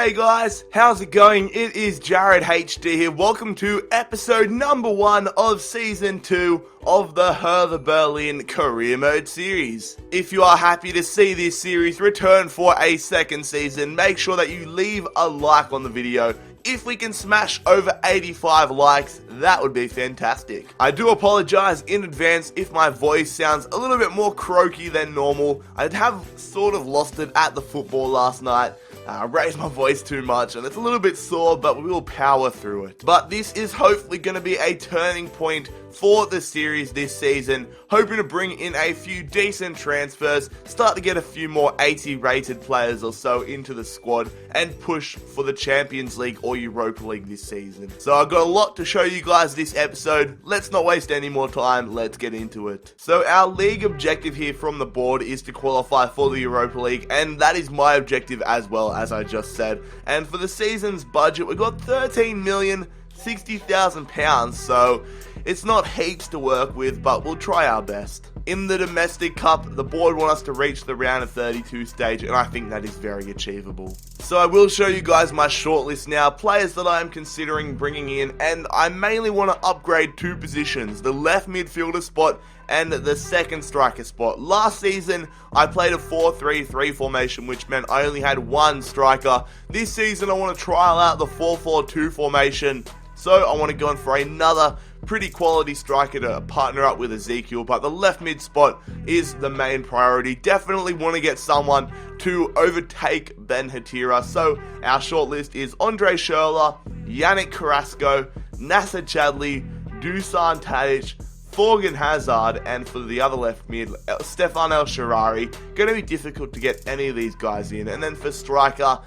G'day guys, how's it going? It is Jared HD here. Welcome to episode number 1 of season 2 of the Hertha Berlin Career Mode series. If you are happy to see this series return for a second season, make sure that you leave a like on the video. If we can smash over 85 likes, that would be fantastic. I do apologize in advance if my voice sounds a little bit more croaky than normal. I have sort of lost it at the football last night. I raised my voice too much and it's a little bit sore, but we will power through it. But this is hopefully going to be a turning point for the series this season, hoping to bring in a few decent transfers, start to get a few more 80 rated players or so into the squad, and push for the Champions League or Europa League this season. So I've got a lot to show you guys this episode. Let's not waste any more time, let's get into it. So our league objective here from the board is to qualify for the Europa League, and that is my objective as well, as I just said. And for the season's budget, we've got £13,060,000, so it's not heaps to work with, but we'll try our best. In the domestic cup, the board want us to reach the round of 32 stage, and I think that is very achievable. So I will show you guys my shortlist now, players that I am considering bringing in, and I mainly want to upgrade 2 positions, the left midfielder spot and the second striker spot. Last season, I played a 4-3-3 formation, which meant I only had 1 striker. This season, I want to trial out the 4-4-2 formation, so I want to go in for another pretty quality striker to partner up with Ezekiel, but the left mid spot is the main priority. Definitely want to get someone to overtake Ben Hertha. So our shortlist is Andre Schürrle, Yannick Carrasco, Nasser Chadli, Dusan Tadic, Thorgan Hazard, and for the other left mid, Stefan El Shaarawy. Going to be difficult to get any of these guys in. And then for striker,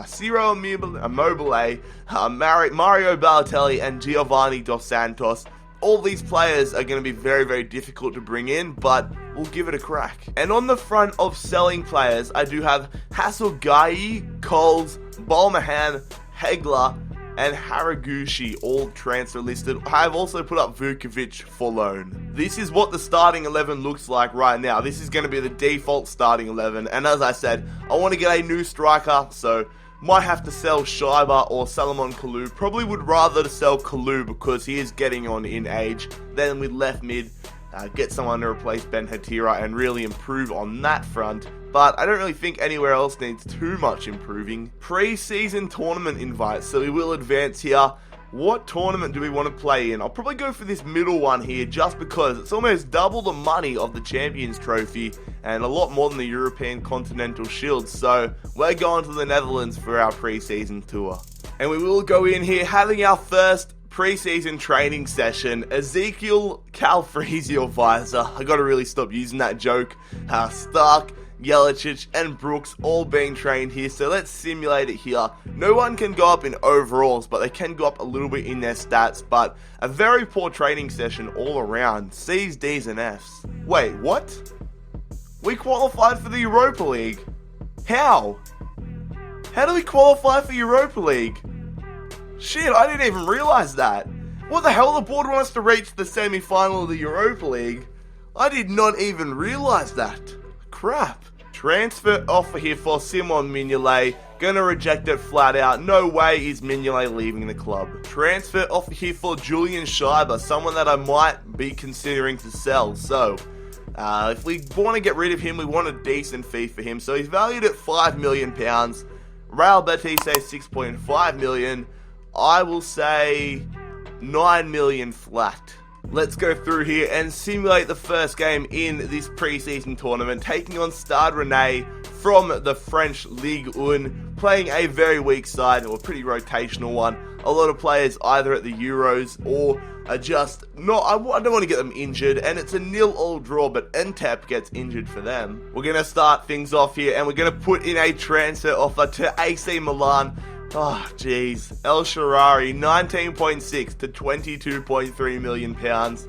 Ciro Immobile, Mario Balotelli, and Giovanni Dos Santos. All these players are going to be very, very difficult to bring in, but we'll give it a crack. And on the front of selling players, I do have Hasselgayi, Coles, Balmahan, Hegler, and Haraguchi all transfer listed. I have also put up Vukovic for loan. This is what the starting 11 looks like right now. This is going to be the default starting 11. And as I said, I want to get a new striker, so might have to sell Schreiber or Salomon Kalou. Probably would rather sell Kalou because he is getting on in age. Then with left mid, get someone to replace Ben Hertha and really improve on that front. But I don't really think anywhere else needs too much improving. Pre-season tournament invites, so we will advance here. What tournament do we want to play in? I'll probably go for this middle one here just because it's almost double the money of the Champions Trophy and a lot more than the European Continental Shield. So we're going to the Netherlands for our pre-season tour. And we will go in here having our first pre-season training session. Ezekiel Calfreezy visor. I gotta really stop using that joke. Stark, Jelicic, and Brooks all being trained here, so let's simulate it here. No one can go up in overalls, but they can go up a little bit in their stats, but a very poor training session all around. C's, D's, and F's. Wait, what? We qualified for the Europa League. How? How do we qualify for Europa League? Shit, I didn't even realize that. What the hell? The board wants to reach the semi-final of the Europa League? I did not even realize that. Crap. Transfer offer here for Simon Mignolet. Gonna reject it flat out. No way is Mignolet leaving the club. Transfer offer here for Julian Schreiber, someone that I might be considering to sell. So, if we want to get rid of him, we want a decent fee for him. So he's valued at £5 million. Real Betis say 6.5 million. I will say 9 million flat. Let's go through here and simulate the first game in this pre-season tournament, taking on Stade Rennais from the French Ligue 1, playing a very weak side, or a pretty rotational one. A lot of players either at the Euros or are just not, I don't want to get them injured, and it's a 0-0 draw, but Entep gets injured for them. We're going to start things off here, and we're going to put in a transfer offer to AC Milan. Oh, jeez. El Shaarawy, 19.6 to 22.3 million pounds.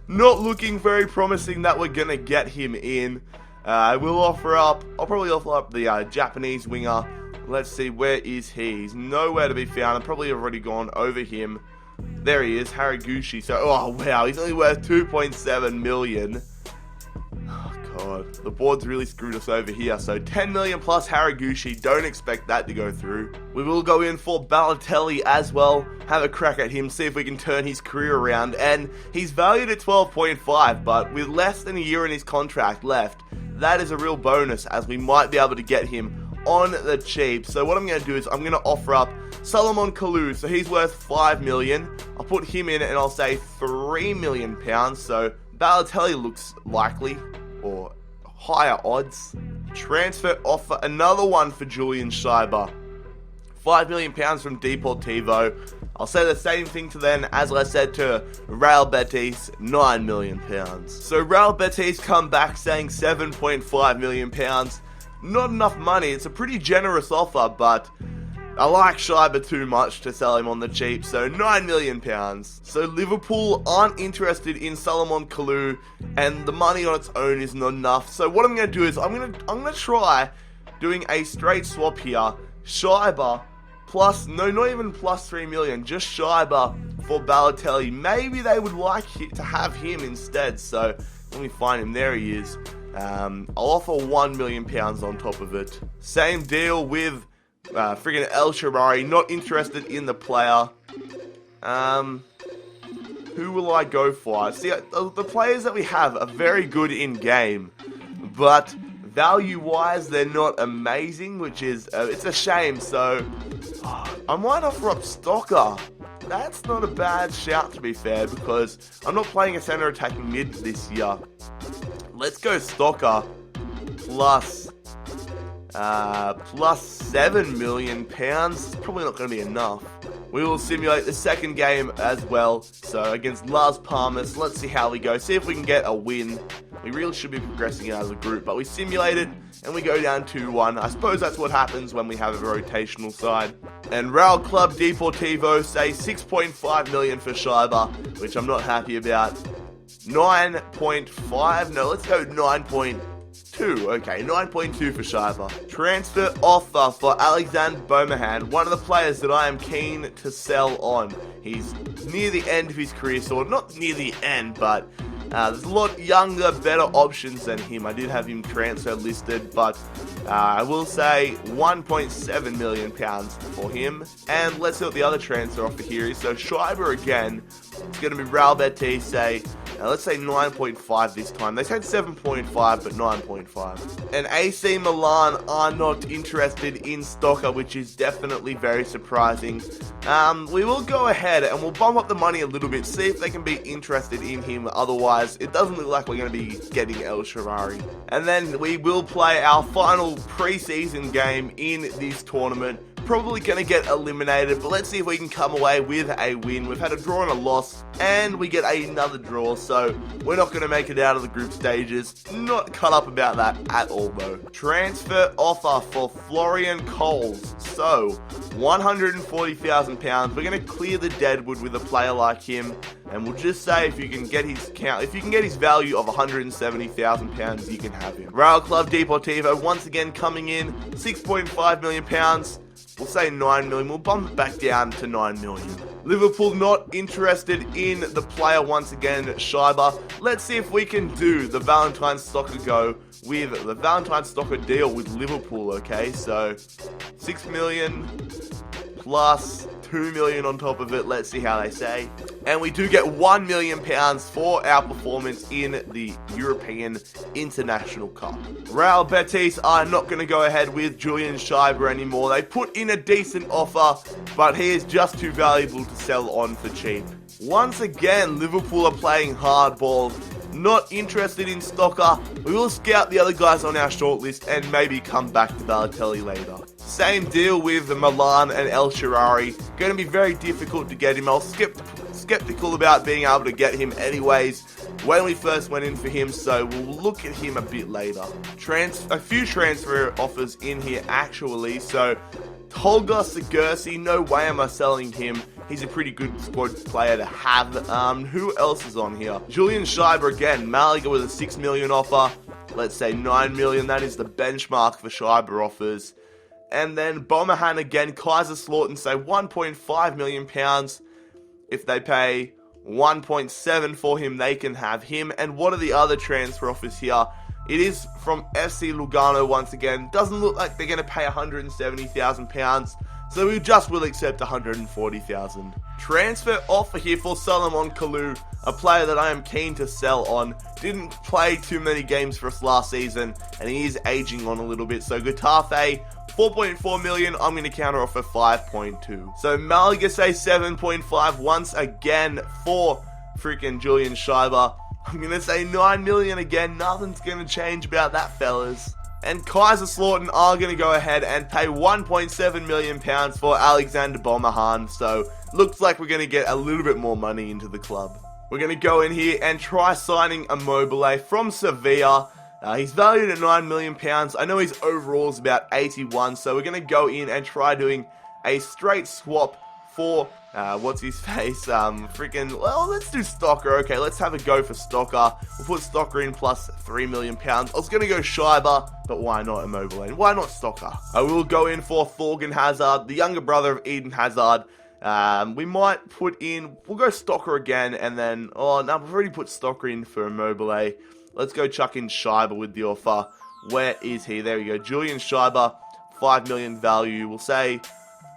Not looking very promising that we're going to get him in. I'll probably offer up the Japanese winger. Let's see, where is he? He's nowhere to be found. I've probably already gone over him. There he is, Haraguchi. So, oh wow, he's only worth 2.7 million. God, the board's really screwed us over here. So 10 million plus Haraguchi, don't expect that to go through. We will go in for Balotelli as well, have a crack at him, see if we can turn his career around. And he's valued at 12.5, but with less than a year in his contract left, that is a real bonus, as we might be able to get him on the cheap. So what I'm going to do is I'm going to offer up Salomon Kalou, so he's worth 5 million. I'll put him in and I'll say 3 million pounds. So Balotelli looks likely, or higher odds. Transfer offer, another one for Julian Schreiber. 5 million pounds from Deportivo. I'll say the same thing to them as I said to Real Betis, 9 million pounds. So Real Betis come back saying 7.5 million pounds. Not enough money. It's a pretty generous offer, but I like Schreiber too much to sell him on the cheap, so 9 million pounds. So Liverpool aren't interested in Salomon Kalou, and the money on its own is not enough. So what I'm going to do is I'm going to try doing a straight swap here. Schreiber plus, no, not even plus 3 million, just Schreiber for Balotelli. Maybe they would like to have him instead, so let me find him. There he is. I'll offer 1 million pounds on top of it. Same deal with friggin' El Shaarawy, not interested in the player. Who will I go for? See, the players that we have are very good in game, but value-wise, they're not amazing, which is, it's a shame. So I might offer up Stocker. That's not a bad shout, to be fair, because I'm not playing a center attacking mid this year. Let's go Stocker plus 7 million pounds. It's probably not going to be enough. We will simulate the second game as well. So against Las Palmas, let's see how we go. See if we can get a win. We really should be progressing as a group, but we simulated and we go down 2-1. I suppose that's what happens when we have a rotational side. And Real Club Deportivo say 6.5 million for Schreiber, which I'm not happy about. 9.5, no, let's go 9.2. Okay, 9.2 for Schreiber. Transfer offer for Alexander Bomahan, one of the players that I am keen to sell on. He's near the end of his career, so not near the end, but there's a lot younger, better options than him. I did have him transfer listed, but I will say 1.7 million pounds for him. And let's see what the other transfer offer here is. So Schreiber again, it's going to be Real Betis, say, let's say 9.5 this time. They said 7.5, but 9.5. And AC Milan are not interested in Stocker, which is definitely very surprising. We will go ahead and we'll bump up the money a little bit, see if they can be interested in him. Otherwise, it doesn't look like we're going to be getting El Shaarawy. And then we will play our final preseason game in this tournament. Probably going to get eliminated, but let's see if we can come away with a win. We've had a draw and a loss, and we get another draw, so we're not going to make it out of the group stages. Not cut up about that at all, though. Transfer offer for Florian Coles. So, £140,000. We're going to clear the deadwood with a player like him, and we'll just say if you can get his value of £170,000, you can have him. Real Club Deportivo once again coming in, £6.5 million. We'll say 9 million. We'll bump it back down to 9 million. Liverpool not interested in the player once again, Schreiber. Let's see if we can do the Valentine Stocker go with the Valentine Stocker deal with Liverpool, okay? So 6 million plus 2 million on top of it. Let's see how they say. And we do get £1 million for our performance in the European International Cup. Real Betis are not going to go ahead with Julian Schreiber anymore. They put in a decent offer, but he is just too valuable to sell on for cheap. Once again, Liverpool are playing hardball. Not interested in Stocker. We will scout the other guys on our shortlist and maybe come back to Balotelli later. Same deal with Milan and El Shaarawy. Going to be very difficult to get him. I was skeptical about being able to get him anyways when we first went in for him, so we'll look at him a bit later. A few transfer offers in here actually, so Tolga Sigurdsson, no way am I selling him. He's a pretty good squad player to have. Who else is on here? Julian Schreiber again, Malaga with a 6 million offer. Let's say 9 million, that is the benchmark for Schreiber offers. And then Bomahan again, Kaiserslautern say £1.5 million. If they pay 1.7 for him, they can have him. And what are the other transfer offers here? It is from FC Lugano once again. Doesn't look like they're going to pay £170,000, so we just will accept £140,000. Transfer offer here for Solomon Kalou, a player that I am keen to sell on. Didn't play too many games for us last season, and he is aging on a little bit. So Getafe, 4.4 million, I'm going to counter offer 5.2. So Malaga say 7.5 once again for freaking Julian Schreiber. I'm going to say 9 million again. Nothing's going to change about that, fellas. And Kaiserslautern are going to go ahead and pay £1.7 million for Alexander Bomahan. So looks like we're going to get a little bit more money into the club. We're going to go in here and try signing Immobile from Sevilla. He's valued at £9 million. I know his overall is about 81, so we're going to go in and try doing a straight swap for, what's his face, well, let's do Stocker. Okay, let's have a go for Stocker. We'll put Stocker in plus £3 million. I was going to go Schreiber, but why not Immobile? And why not Stocker? I will go in for Thorgan Hazard, the younger brother of Eden Hazard. We might put in, we'll go Stocker again, and then, oh, no, we've already put Stocker in for Immobile. Let's go chuck in Schreiber with the offer. Where is he? There we go. Julian Schreiber, 5 million value. We'll say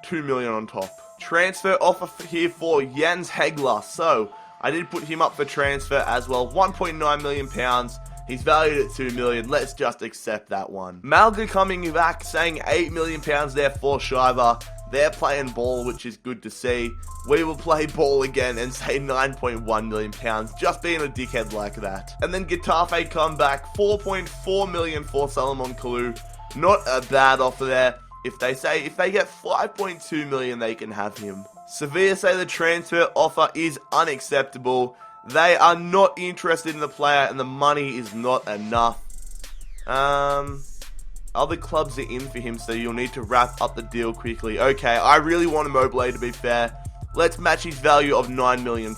2 million on top. Transfer offer here for Jens Hegler. So, I did put him up for transfer as well. 1.9 million pounds. He's valued at 2 million. Let's just accept that one. Malaga coming back saying 8 million pounds there for Schreiber. They're playing ball, which is good to see. We will play ball again and say 9.1 million pounds, just being a dickhead like that. And then Getafe come back, 4.4 million for Solomon Kalou. Not a bad offer there. If they get 5.2 million, they can have him. Sevilla say the transfer offer is unacceptable. They are not interested in the player and the money is not enough. Other clubs are in for him, so you'll need to wrap up the deal quickly. Okay, I really want Immobile to be fair. Let's match his value of £9 million.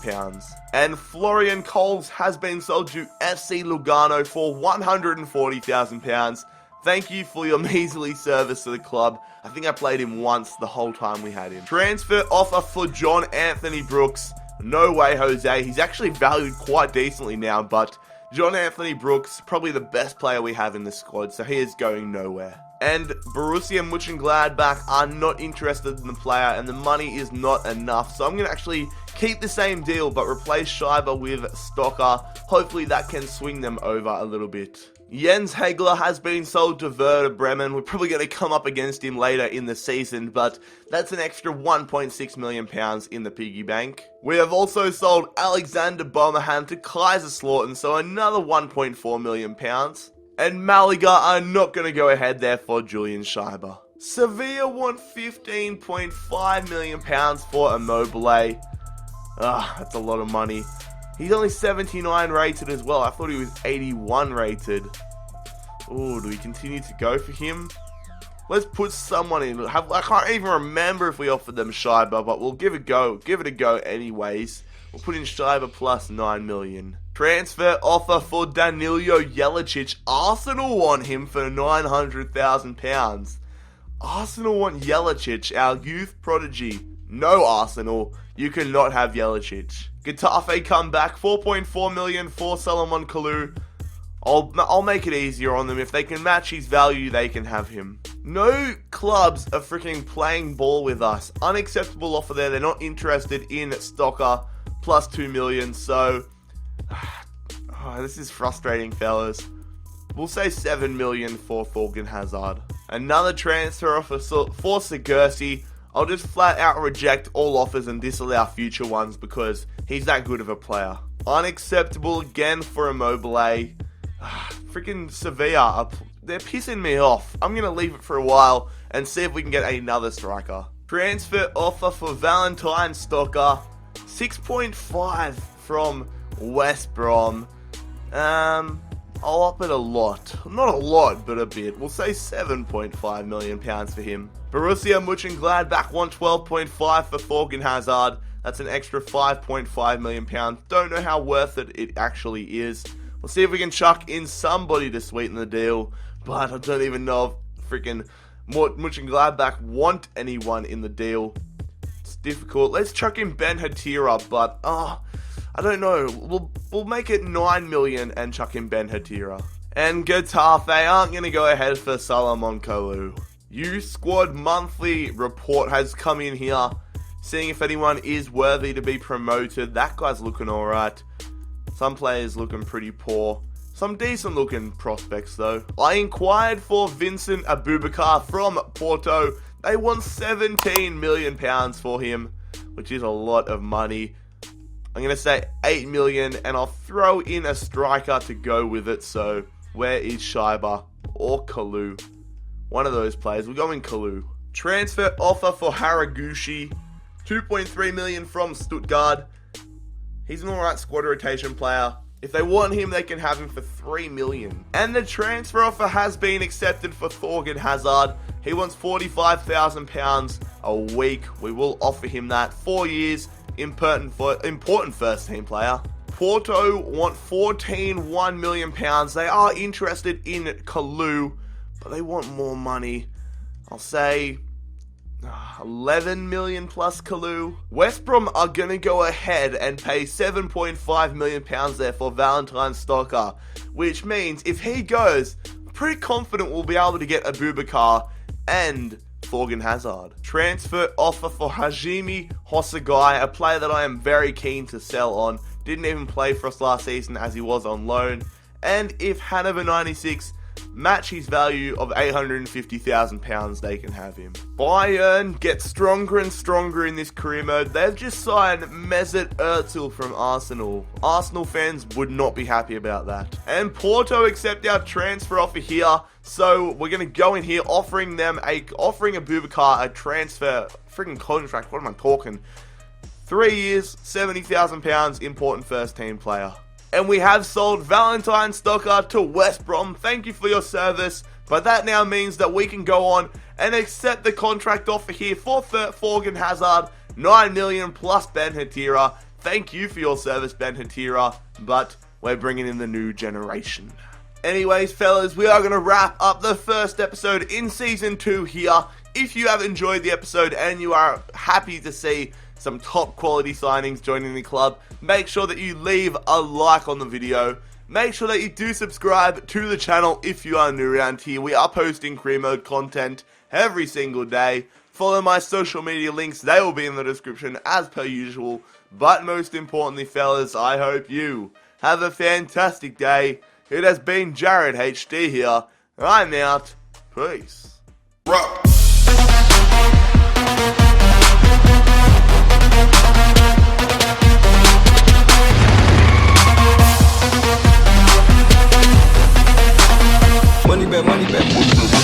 And Florian Coles has been sold to FC Lugano for £140,000. Thank you for your measly service to the club. I think I played him once the whole time we had him. Transfer offer for John Anthony Brooks. No way, Jose. He's actually valued quite decently now, but John Anthony Brooks, probably the best player we have in the squad, so he is going nowhere. And Borussia Mönchengladbach are not interested in the player, and the money is not enough, so I'm going to actually keep the same deal, but replace Schreiber with Stocker. Hopefully that can swing them over a little bit. Jens Hegler has been sold to Werder Bremen. We're probably going to come up against him later in the season, but that's an extra £1.6 million in the piggy bank. We have also sold Alexander Bomahan to Kaiserslautern, so another £1.4 million. And Malaga are not going to go ahead there for Julian Schreiber. Sevilla want £15.5 million for Immobile. That's a lot of money. He's only 79 rated as well. I thought he was 81 rated. Oh, do we continue to go for him? Let's put someone in. I can't even remember if we offered them Schreiber, but we'll give it a go anyways. We'll put in Schreiber plus 9 million. Transfer offer for Danilo Jelicic. Arsenal want him for £900,000. Arsenal want Jelicic, our youth prodigy. No, Arsenal, you cannot have Jelicic. Getafe come back, 4.4 million for Solomon Kalou. I'll make it easier on them. If they can match his value, they can have him. No clubs are freaking playing ball with us. Unacceptable offer there. They're not interested in Stocker, plus 2 million. So, this is frustrating, fellas. We'll say 7 million for Thorgan Hazard. Another transfer offer for Sigurdsson. I'll just flat out reject all offers and disallow future ones because he's that good of a player. Unacceptable again for Immobile. Freaking Sevilla, they're pissing me off. I'm going to leave it for a while and see if we can get another striker. Transfer offer for Valentine Stocker. 6.5 from West Brom. I'll up it a lot. Not a lot, but a bit. We'll say £7.5 million for him. Borussia Mönchengladbach want 12.5 for Thorgan Hazard. That's an extra £5.5 million. Don't know how worth it actually is. We'll see if we can chuck in somebody to sweeten the deal. But I don't even know if freaking Mönchengladbach want anyone in the deal. It's difficult. Let's chuck in Ben Hatira, but I don't know. We'll make it 9 million and chuck in Ben Hatira. And Getafe aren't going to go ahead for Salomon Kalou. Youth Squad Monthly report has come in here, seeing if anyone is worthy to be promoted. That guy's looking alright. Some players looking pretty poor. Some decent looking prospects though. I inquired for Vincent Abubakar from Porto. They want £17 million for him, which is a lot of money. I'm going to say 8 million, and I'll throw in a striker to go with it. So where is Schreiber or Kalou? One of those players. We'll go in Kalou. Transfer offer for Haraguchi. 2.3 million from Stuttgart. He's an alright squad rotation player. If they want him, they can have him for 3 million. And the transfer offer has been accepted for Thorgan Hazard. He wants £45,000 a week. We will offer him that. 4 years. Important first team player. Porto want £1 million. They are interested in Kalou, but they want more money. I'll say 11 million plus Kalou. West Brom are going to go ahead and pay £7.5 million there for Valentine Stocker, which means if he goes, I'm pretty confident we'll be able to get Abubakar and Thorgan Hazard. Transfer offer for Hajime Hosagai, a player that I am very keen to sell on. Didn't even play for us last season as he was on loan. And if Hanover 96 match his value of £850,000, they can have him. Bayern get stronger and stronger in this career mode. They've just signed Mesut Özil from Arsenal. Arsenal fans would not be happy about that. And Porto accept our transfer offer here. So we're going to go in here offering Abubakar a transfer freaking contract. What am I talking? 3 years, £70,000, important first team player. And we have sold Valentine Stocker to West Brom. Thank you for your service. But that now means that we can go on and accept the contract offer here for Thorgan Hazard. 9 million plus Ben Hatira. Thank you for your service, Ben Hatira. But we're bringing in the new generation. Anyways, fellas, we are going to wrap up the first episode in Season 2 here. If you have enjoyed the episode and you are happy to see some top quality signings joining the club, make sure that you leave a like on the video. Make sure that you do subscribe to the channel if you are new around here. We are posting career mode content every single day. Follow my social media links, they will be in the description as per usual. But most importantly, fellas, I hope you have a fantastic day. It has been Jared HD here. I'm out. Peace. Rock. Money back, money back.